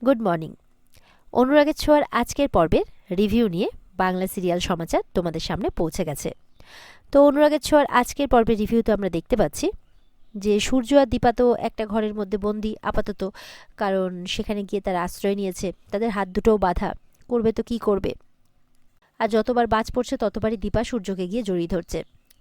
Good morning. অনুরাগের ছোঁয়ার আজকের পর্বের রিভিউ নিয়ে বাংলা সিরিয়াল সমাচার তোমাদের সামনে পৌঁছে গেছে। তো অনুরাগের ছোঁয়ার আজকের পর্বের রিভিউতে আমরা দেখতে পাচ্ছি যে সূর্য আর দীপা তো একটা ঘরের মধ্যে বন্দি আপাতত, কারণ সেখানে গিয়ে তারা আশ্রয় নিয়েছে। তাদের হাত দুটোও বাঁধা, করবে তো কী করবে। আর যতবার বাজ পড়ছে ততবারই দীপা সূর্যকে গিয়ে জড়িয়ে ধরছে।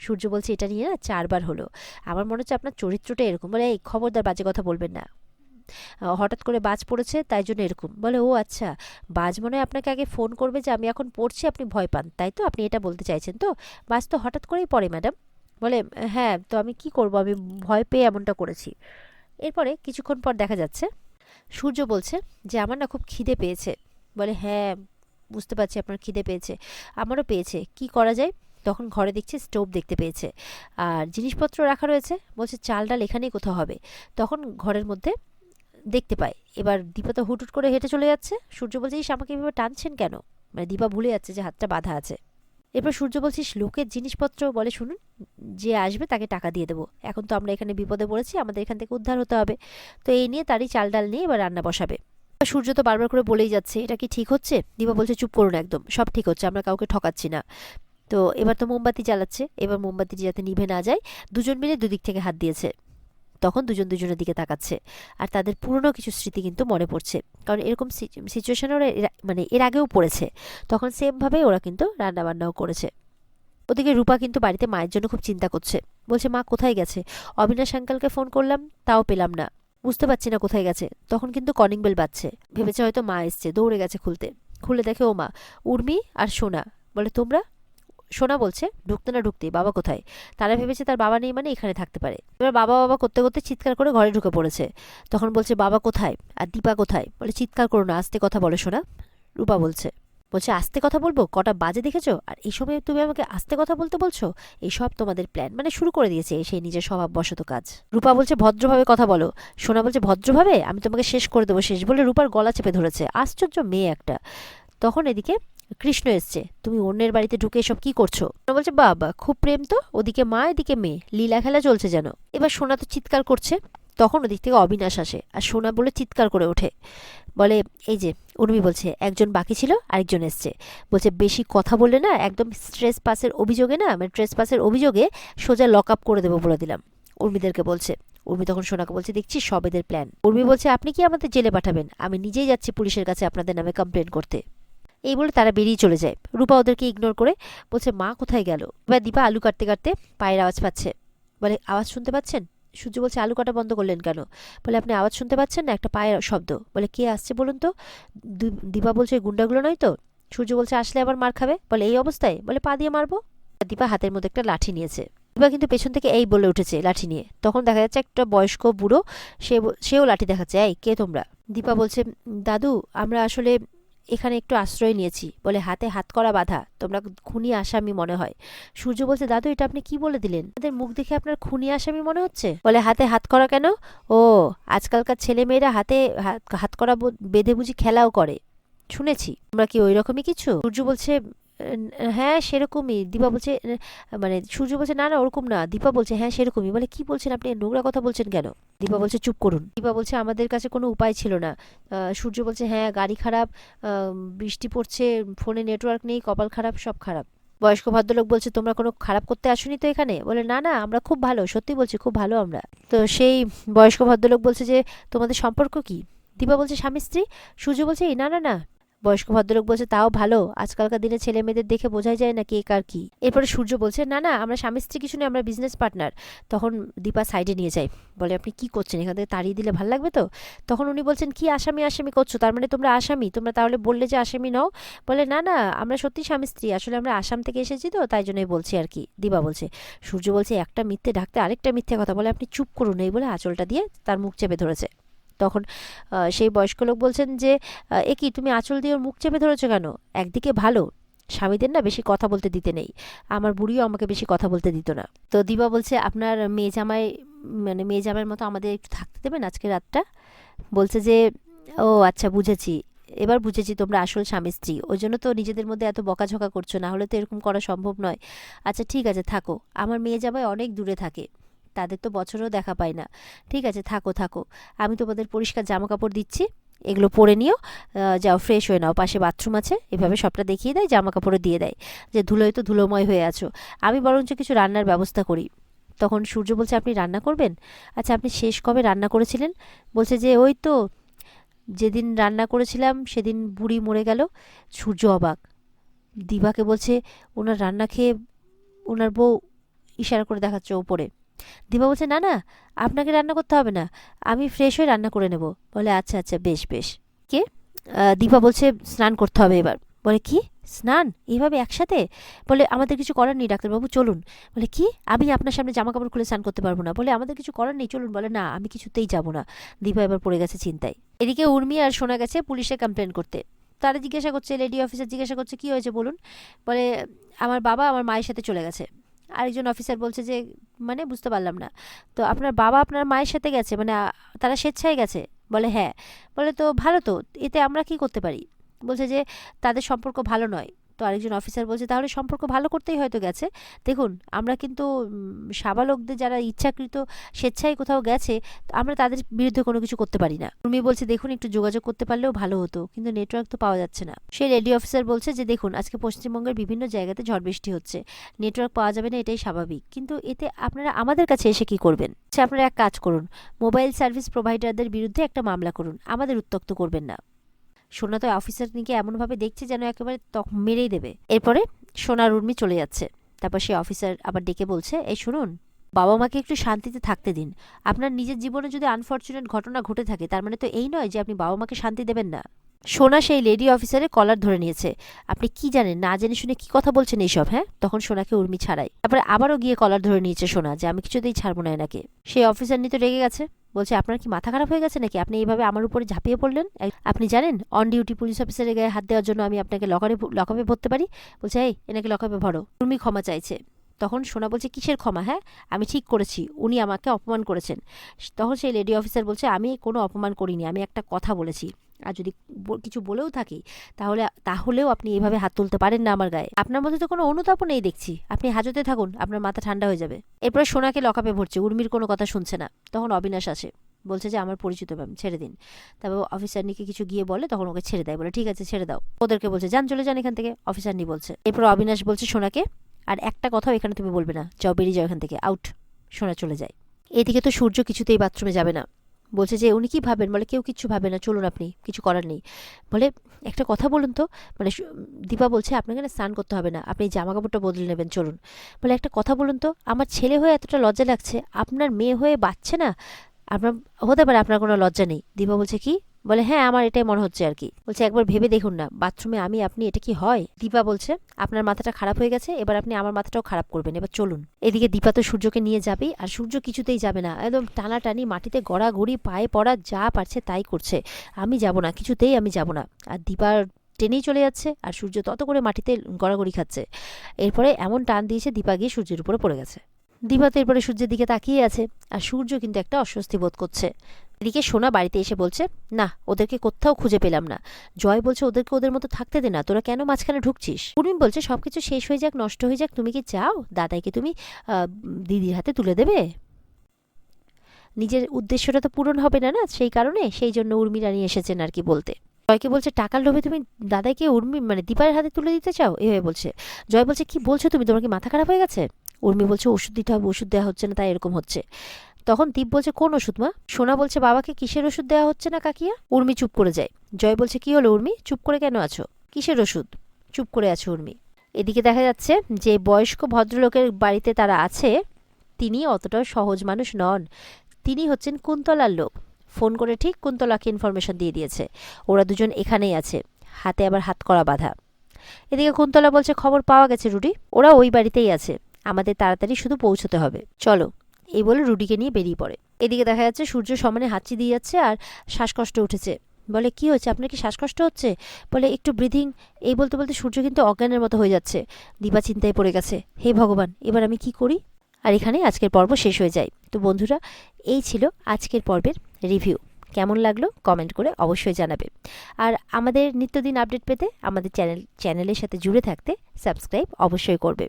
সূর্য বলছে এটা নিয়ে না 4বার হলো, আমার মনে হচ্ছে আপনার চরিত্রটা এরকম। বলে এই খবরদার বাজে কথা বলবেন না, হঠাৎ করে বাজ পড়েছে তাই জন্য এরকম। বলে ও আচ্ছা, বাজ মনে হয় আপনাকে আগে ফোন করবে যে আমি এখন পড়ছি, আপনি ভয় পান, তাই তো? আপনি এটা বলতে চাইছেন তো? বাজ তো হঠাৎ করেই পড়ে ম্যাডাম। বলে হ্যাঁ, তো আমি কি করব, আমি ভয় পেয়ে এমনটা করেছি। এরপরে কিছুক্ষণ পর দেখা যাচ্ছে সূর্য বলছে যে আমার না খুব খিদে পেয়েছে। বলে হ্যাঁ, বুঝতে পারছি আপনার খিদে পেয়েছে, আমারও পেয়েছে, কি করা যায়? তখন ঘরে দেখছি স্টোভ দেখতে পেয়েছে আর জিনিসপত্র রাখা রয়েছে। বলছে চাল ডাল এখানেই কোথাও হবে। তখন ঘরের মধ্যে দেখতে পায় এবার দীপা তো হুটহুট করে হেঁটে চলে যাচ্ছে। সূর্য বলছে ইস, আমাকে এভাবে টানছেন কেন? মানে দীপা ভুলে যাচ্ছে যে হাতটা বাঁধা আছে। এরপর সূর্য বলছিস লোকের জিনিসপত্র। বলে শুনুন, যে আসবে তাকে টাকা দিয়ে দেবো, এখন তো আমরা এখানে বিপদে পড়েছি, আমাদের এখান থেকে উদ্ধার হতে হবে। তো এই নিয়ে তারই চাল ডাল নিয়ে এবার রান্না বসাবে। সূর্য তো বারবার করে বলেই যাচ্ছে এটা কি ঠিক হচ্ছে? দীপা বলছে চুপ করুন, একদম সব ঠিক হচ্ছে, আমরা কাউকে ঠকাচ্ছি না। তো এবার তো মোমবাতি জ্বালাচ্ছে, এবার মোমবাতিটি যাতে নিভে না যায় দুজন মিলে দুদিক থেকে হাত দিয়েছে। তখন দুজন দুজনের দিকে তাকাচ্ছে আর তাদের পুরনো কিছু স্মৃতি কিন্তু মনে পড়ছে, কারণ এরকম সিচুয়েশনে ওরা মানে এর আগেও পড়েছে। তখন সেমভাবে ওরা কিন্তু রান্নাবান্নাও করেছে। ওদিকে রূপা কিন্তু বাড়িতে মায়ের জন্য খুব চিন্তা করছে। বলছে মা কোথায় গেছে? অবিনাশ আঙ্কালকে ফোন করলাম, তাও পেলাম না, বুঝতে পারছি না কোথায় গেছে। তখন কিন্তু কলিং বেল বাজছে, ভেবেছে হয়তো মা এসছে, দৌড়ে গেছে খুলতে। খুলে দেখে ও মা, উর্মি আর সোনা। বলে তোমরা? সোনা বলছে ঢুকতে না ঢুকতেই বাবা কোথায়। তারা ভেবেছে তার বাবা নেই মানে এখানে থাকতে পারে। এবার বাবা বাবা করতে করতে চিৎকার করে ঘরে ঢুকে পড়েছে। তখন বলছে বাবা কোথায় আর দীপা কোথায়? বলে চিৎকার করো না, আস্তে কথা বলো সোনা। রূপা বলছে আস্তে কথা বলবো? কটা বাজে দেখেছো, আর এই সময় তুমি আমাকে আস্তে কথা বলতে বলছো? এইসব তোমাদের প্ল্যান, মানে শুরু করে দিয়েছে সেই নিজের স্বভাববশত কাজ। রূপা বলছে ভদ্রভাবে কথা বলো। সোনা বলছে ভদ্রভাবে? আমি তোমাকে শেষ করে দেবো। শেষ বলে রূপার গলা চেপে ধরেছে। আশ্চর্য মেয়ে একটা। তখন এদিকে কৃষ্ণ এসছে, তুমি অন্যের বাড়িতে ঢুকে এসব কি করছো? সোনা বলছে বাবা খুব প্রেম তো, ওদিকে মা এদিকে মেয়ে, লীলা খেলা চলছে যেন। এবার সোনা তো চিৎকার করছে। তখন ওদিক থেকে অবিনাশ আসে আর সোনা বলে চিৎকার করে ওঠে। বলে এই যে উর্মি বলছে একজন বাকি ছিল, আরেকজন এসছে। বলছে বেশি কথা বললে না একদম স্ট্রেস পাসের অভিযোগে না, মানে ট্রেস পাসের অভিযোগে সোজা লক আপ করে দেবো বলে দিলাম। উর্মিদেরকে বলছে। উর্মি তখন সোনাকে বলছে দেখছি সব এদের প্ল্যান। উর্মি বলছে আপনি কি আমাদের জেলে পাঠাবেন? আমি নিজেই যাচ্ছি পুলিশের কাছে আপনাদের নামে কমপ্লেন করতে। এই বলে তারা বেরিয়ে চলে যায়। রূপা ওদেরকে ইগনোর করে বলছে মা কোথায় গেল? এবার দীপা আলু কাটতে কাটতে পায়ের আওয়াজ পাচ্ছে। বলে আওয়াজ শুনতে পাচ্ছেন? সূর্য বলছে আলু কাটা বন্ধ করলেন কেন? বলে আপনি আওয়াজ শুনতে পাচ্ছেন না, একটা পায়ের শব্দ। বলে কে আসছে বলুন তো? দীপা বলছে ওই গুন্ডাগুলো নয় তো? সূর্য বলছে আসলে আবার মার খাবে। বলে এই অবস্থায়? বলে পা দিয়ে মারবো। দীপা হাতের মধ্যে একটা লাঠি নিয়েছে। দীপা কিন্তু পেছন থেকে এই বলে উঠেছে লাঠি নিয়ে। তখন দেখা যাচ্ছে একটা বয়স্ক বুড়ো, সেও লাঠি দেখাচ্ছে। এই কে তোমরা? দীপা বলছে দাদু আমরা আসলে এখানে একটু আশ্রয় নিয়েছি। বলে হাতে হাত করা বাঁধা, তোমরা খুনি আসামি মনে হয়। সূর্য বলছে দাদু এটা আপনি কি বলে দিলেন? তাদের মুখ দেখে আপনার খুনি আসামি মনে হচ্ছে। বলে হাতে হাত করা কেন? ও আজকালকার ছেলে মেয়েরা হাতে হাত করা বেঁধে বুঝি খেলাও করে, শুনেছি। তোমরা কি ওই রকমই কিছু? সূর্য বলছে হ্যাঁ সেরকমই। দীপা বলছে মানে সূর্য বলছে না না ওরকম না। দীপা বলছে হ্যাঁ সেরকমই। বলে কি বলছেন আপনি, নোংরা কথা বলছেন কেন? দীপা বলছে চুপ করুন। দীপা বলছে আমাদের কাছে কোনো উপায় ছিল না। সূর্য বলছে হ্যাঁ গাড়ি খারাপ, বৃষ্টি পড়ছে, ফোনে নেটওয়ার্ক নেই, কপাল খারাপ, সব খারাপ। বয়স্ক ভদ্রলোক বলছে তোমরা কোনো খারাপ করতে আসোনি তো এখানে? বলে না না আমরা খুব ভালো, সত্যি বলছি খুব ভালো আমরা। তো সেই বয়স্ক ভদ্রলোক বলছে যে তোমাদের সম্পর্ক কি? দীপা বলছে স্বামী স্ত্রী। সূর্য বলছে এই না না না। বয়স্ক ভদ্রলোক বলছে তাও ভালো, আজকালকার দিনে ছেলে মেয়েদের দেখে বোঝাই যায় না কে কার কি। এরপরে সূর্য বলছে না না আমরা স্বামী স্ত্রী কিছু নেই, আমরা বিজনেস পার্টনার। তখন দীপা সাইডে নিয়ে যায়। বলে আপনি কি করছেন, এখান থেকে তাড়িয়ে দিলে ভাল লাগবে তো? তখন উনি বলছেন কি আসামি আসামি করছো, তার মানে তোমরা আসামি? তোমরা তাহলে বললে যে আসামি নও। বলে না না আমরা সত্যি স্বামী স্ত্রী, আসলে আমরা আসাম থেকে এসেছি তো তাই জন্যই বলছি আর কি। দীপা বলছে। সূর্য বলছে একটা মিথ্যে ঢাকতে আরেকটা মিথ্যে কথা। বলে আপনি চুপ করুন, এই বলে আঁচলটা দিয়ে তার মুখ চেপে ধরেছে। তখন সেই বয়স্ক লোক বলছেন যে এ কি তুমি আঁচল দিয়ে ওর মুখ চেপে ধরেছো কেন? একদিকে ভালো, স্বামীদের না বেশি কথা বলতে দিতে নেই, আমার বুড়িও আমাকে বেশি কথা বলতে দিত না। তো দিবা বলছে আপনার মেয়ে জামাই, মানে মেয়ে জামাইয়ের মতো আমাদের একটু থাকতে দেবেন আজকে রাতটা? বলছে যে ও আচ্ছা বুঝেছি, এবার বুঝেছি তোমরা আসল স্বামী স্ত্রী, ওই জন্য তো নিজেদের মধ্যে এত বকাঝকা করছো, না হলে তো এরকম করা সম্ভব নয়। আচ্ছা ঠিক আছে থাকো, আমার মেয়ে জামাই অনেক দূরে থাকে, তাদের তো বছরেও দেখা পায় না। ঠিক আছে থাকো থাকো, আমি তোমাদের পরিষ্কার জামা কাপড় দিচ্ছি, এগুলো পরে নিও, যাও ফ্রেশ হয়ে নাও, পাশে বাথরুম আছে, এভাবে সবটা দেখিয়ে দেয়, জামা কাপড়ও দিয়ে দেয় যে ধুলোয় তো ধুলোময় হয়ে আছো, আমি বরঞ্চ কিছু রান্নার ব্যবস্থা করি। তখন সূর্য বলছে আপনি রান্না করবেন? আচ্ছা আপনি শেষ কবে রান্না করেছিলেন? বলছে যে ওই তো যেদিন রান্না করেছিলাম সেদিন বুড়ি মরে গেল। সূর্য অবাক, দিবাকে বলছে ওনার রান্না খেয়ে ওনার বউ ইশারা করে দেখাচ্ছে ওপরে। দিবা বলছে না না, আপনাকে রান্না করতে হবে না, আমি ফ্রেশ হয়ে রান্না করে নেব। বলে আচ্ছা আচ্ছা বেশ বেশ। কে? দিবা বলছে স্নান করতে হবে এবার। বলে কি স্নান এইভাবে একসাথে? বলে আমাদের কিছু করার নেই ডাক্তারবাবু, চলুন। বলে কি আমি আপনার সামনে জামা কাপড় খুলে স্নান করতে পারবো না? বলে আমাদের কিছু করার নেই, চলুন। বলে না আমি কিছুতেই যাব না। দিবা এবার পড়ে গেছে চিন্তায়। এদিকে উর্মি আর শোনা গেছে পুলিশে কমপ্লেন করতে। তারা জিজ্ঞাসা করছে, লেডি অফিসার জিজ্ঞাসা করছে কি হয়েছে বলুন। বলে আমার বাবা আমার মায়ের সাথে চলে গেছে। আরেকজন অফিসার বলছে যে মানে বুঝতে পারলাম না, তো আপনার বাবা আপনার মায়ের সাথে গেছে মানে তারা স্বেচ্ছায় গেছে? বলে হ্যাঁ। বলে তো ভালো তো, এতে আমরা কি করতে পারি? বলছে যে তাদের সম্পর্ক ভালো নয়। তো আরেকজন অফিসার বলছে তাহলে সম্পর্ক ভালো করতেই হয়তো গেছে। দেখুন আমরা কিন্তু সাবালকদের যারা ইচ্ছাকৃত স্বেচ্ছায় কোথাও গেছে, আমরা তাদের বিরুদ্ধে কোনো কিছু করতে পারি না। উর্মি বলছে দেখুন একটু যোগাযোগ করতে পারলেও ভালো হতো, কিন্তু নেটওয়ার্ক তো পাওয়া যাচ্ছে না। সেই লেডি অফিসার বলছে যে দেখুন আজকে পশ্চিমবঙ্গের বিভিন্ন জায়গাতে ঝড় বৃষ্টি হচ্ছে, নেটওয়ার্ক পাওয়া যাবে না এটাই স্বাভাবিক, কিন্তু এতে আপনারা আমাদের কাছে এসে কি করবেন? আপনারা এক কাজ করুন, মোবাইল সার্ভিস প্রোভাইডারদের বিরুদ্ধে একটা মামলা করুন, আমাদের উত্ত্যক্ত করবেন না। সোনা তো অফিসারনিকে এমনভাবে দেখছে যেন একেবারে মেরেই দেবে। এরপরে সোনার উর্মি চলে যাচ্ছে। তারপর সে অফিসার আবার ডেকে বলছে এই শুনুন, বাবা মাকে একটু শান্তিতে থাকতে দিন। আপনার নিজের জীবনে যদি আনফর্চুনেট ঘটনা ঘটে থাকে তার মানে তো এই নয় যে আপনি বাবা মাকে শান্তি দেবেন না। সোনা সেই লেডি অফিসারের কলার ধরে নিয়েছে। আপনি কি জানেন, না জেনে শুনে কি কথা বলছেন এইসব? হ্যাঁ, তখন সোনাকে উর্মি ছাড়ায়। তারপরে আবারও গিয়ে কলার ধরে নিয়েছে সোনা যে আমি কিছুতেই ছাড়বো না এনাকে। সেই অফিসার নিয়ে তো রেগে গেছে, বলছে আপনার কি মাথা খারাপ হয়ে গেছে নাকি, আপনি এইভাবে আমার উপরে ঝাঁপিয়ে পড়লেন? আপনি জানেন অন ডিউটি পুলিশ অফিসারের গায়ে হাত দেওয়ার জন্য আমি আপনাকে লকআপে ভরতে পারি। বলছে এই এনাকে লকআপে ভরো। উর্মি ক্ষমা চাইছে। তখন সোনা বলছে কিসের ক্ষমা? হ্যাঁ আমি ঠিক করেছি, উনি আমাকে অপমান করেছেন। তখন সেই লেডি অফিসার বলছে আমি কোনো অপমান করিনি, আমি একটা কথা বলেছি, আর যদি কিছু বলেও থাকি তাহলেও আপনি এইভাবে হাত তুলতে পারেন না আমার গায়ে। আপনার মধ্যে তো কোনো অনুতাপ নেই দেখছি, আপনি হাজতে থাকুন, আপনার মাথা ঠান্ডা হয়ে যাবে। এরপরে সোনাকে লকআপে ভরছে, উর্মির কোনো কথা শুনছে না। তখন অবিনাশ আসে, বলছে যে আমার পরিচিত ম্যাম, ছেড়ে দিন। তারপর অফিসারনিকে কিছু গিয়ে বলে, তখন ওকে ছেড়ে দেয়। বলে ঠিক আছে ছেড়ে দাও। ওদেরকে বলছে যান চলে যান এখান থেকে, অফিসারনি বলছে। এরপর অবিনাশ বলছে সোনাকে আর একটা কথাও এখানে তুমি বলবে না, যাও বেরিয়ে যাও এখান থেকে, আউট। সোনা চলে যায়। এদিকে তো সূর্য কিছুতেই বাথরুমে যাবে না, বলছে যে উনি কি ভাবেন? বলে কেউ কিচ্ছু ভাবে না, চলুন আপনি, কিছু করার নেই। বলে একটা কথা বলুন তো, মানে দীপা বলছে আপনাকে না স্নান করতে হবে না, আপনি জামা কাপড়টা বদলে নেবেন, চলুন। বলে একটা কথা বলুন তো, আমার ছেলে হয়ে এতটা লজ্জা লাগছে, আপনার মেয়ে হয়ে বাচ্চা না, আপনার হতে পারে আপনার কোনো লজ্জা নেই। দীপা বলছে কি? বলে হ্যাঁ আমার এটাই মনে হচ্ছে আর কি। বলছে একবার ভেবে দেখুন না, বাথরুমে আমি আপনি, এটা কি হয়? দীপা বলছে আপনার মাথাটা খারাপ হয়ে গেছে, এবার আপনি আমার মাথাটাও খারাপ করবেন, এবার চলুন। এদিকে দীপা তো সূর্যকে নিয়ে যাবেই, আর সূর্য কিছুতেই যাবে না, একদম টানাটানি, মাটিতে গড়াগড়ি, পায়ে পড়া, যা পারছে তাই করছে। আমি যাব না, কিছুতেই আমি যাব না। আর দীপার টেনেই চলে যাচ্ছে, আর সূর্য তত করে মাটিতে গড়াগড়ি খাচ্ছে। এরপরে এমন টান দিয়েছে দীপা গিয়ে সূর্যের উপরে পড়ে গেছে। দীপা তো এরপরে সূর্যের দিকে তাকিয়ে আছে, আর সূর্য কিন্তু একটা অস্বস্তি বোধ করছে। এদিকে সোনা বাড়িতে এসে বলছে না ওদেরকে কোথাও খুঁজে পেলাম না। জয় বলছে ওদেরকে ওদের মতো থাকতে দে না, তোরা কেন মাঝখানে ঢুকছিস? উর্মি বলছে সবকিছু শেষ হয়ে যাক, নষ্ট হয়ে যাক, তুমি কি চাও দাদাইকে তুমি দিদির হাতে তুলে দেবে? নিজের উদ্দেশ্যটা তো পূরণ হবে না, না সেই কারণে, সেই জন্য উর্মি রানী এসেছেন আর কি বলতে। জয়কে বলছে টাকার লোভে তুমি দাদাইকে উর্মি মানে দীপার হাতে তুলে দিতে চাও, এভাবে বলছে। জয় বলছে কি বলছো তুমি, তোমার কি মাথা খারাপ হয়ে গেছে? উর্মি বলছে ওষুধ দিতে হবে, ওষুধ দেওয়া হচ্ছে না তাই এরকম হচ্ছে। তখন দীপ বলছে কোন ওষুধ মা? সোনা বলছে বাবাকে কিসের ওষুধ দেওয়া হচ্ছে না কাকিয়া? উর্মি চুপ করে যায়। জয় বলছে কি হলো উর্মি, চুপ করে কেন আছো? কিসের ওষুধ? চুপ করে আছো উর্মি। এদিকে দেখা যাচ্ছে যে বয়স্ক ভদ্রলোকের বাড়িতে তারা আছে, তিনি অতটাও সহজ মানুষ নন, তিনি হচ্ছেন কুন্তলার লোক। ফোন করে ঠিক কুন্তলাকে ইনফরমেশন দিয়ে দিয়েছে ওরা দুজন এখানেই আছে, হাতে আবার হাত করা বাঁধা। এদিকে কুন্তলা বলছে খবর পাওয়া গেছে রুডি, ওরা ওই বাড়িতেই আছে, আমাদের তাড়াতাড়ি শুধু পৌঁছতে হবে, চলো। এই বলে রুডিকে নিয়ে বেরিয়ে পড়ে। এদিকে দেখা যাচ্ছে সূর্য সমানে হাঁচি দিয়ে যাচ্ছে আর শ্বাসকষ্ট উঠেছে। বলে কি হয়েছে, আপনার কি শ্বাসকষ্ট হচ্ছে? বলে একটু ব্রিদিং, এই বলতে বলতে সূর্য কিন্তু অজ্ঞানের মতো হয়ে যাচ্ছে। দীপা চিন্তায় পড়ে গেছে, হে ভগবান এবার আমি কি করি? আর এখানে আজকের পর্ব শেষ হয়ে যায়। তো বন্ধুরা এই ছিল আজকের পর্বের রিভিউ। কেমন লাগলো কমেন্ট করে অবশ্যই জানাবে। আর আমাদের নিত্যদিন আপডেট পেতে আমাদের চ্যানেলের সাথে জুড়ে থাকতে সাবস্ক্রাইব অবশ্যই করবে।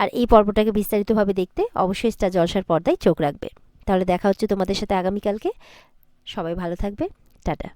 আর এই পর্বটাকে বিস্তারিতভাবে দেখতে অবশ্যই স্টার জলসার পর্দায় চোখ রাখবে। তাহলে দেখা হচ্ছে তোমাদের সাথে আগামীকালকে। সবাই ভালো থাকবে, টাটা।